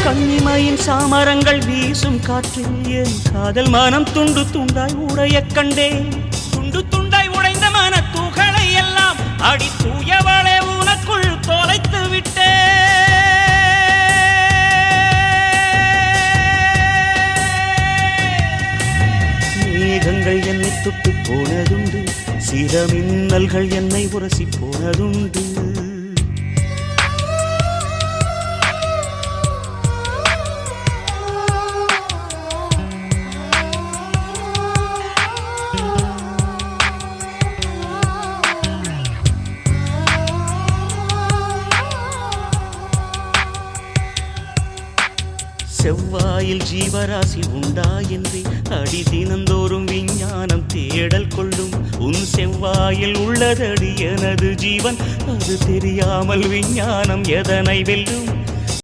கண்ணிமையின் சாமரங்கள் வீசும் காற்றில் என் காதல் மனம் துண்டு துண்டாய் உடைய கண்டேன். துண்டு துண்டாய் உடைந்த மன துகளை எல்லாம் அடி தூயவளே உனக்குள் தொலைத்து விட்டே. மேகங்கள் என்னை தொட்டு போனதுண்டு, சில மின்னல்கள் என்னை உரசி போனதுண்டு. செவ்வாயில் ஜீவராசி உண்டா என்று அடி தினந்தோறும் விஞ்ஞானம் தேடல் கொள்ளும். உன் செவ்வாயில் உள்ளதடி எனது ஜீவன், அது தெரியாமல் விஞ்ஞானம் எதனை வெல்லும்.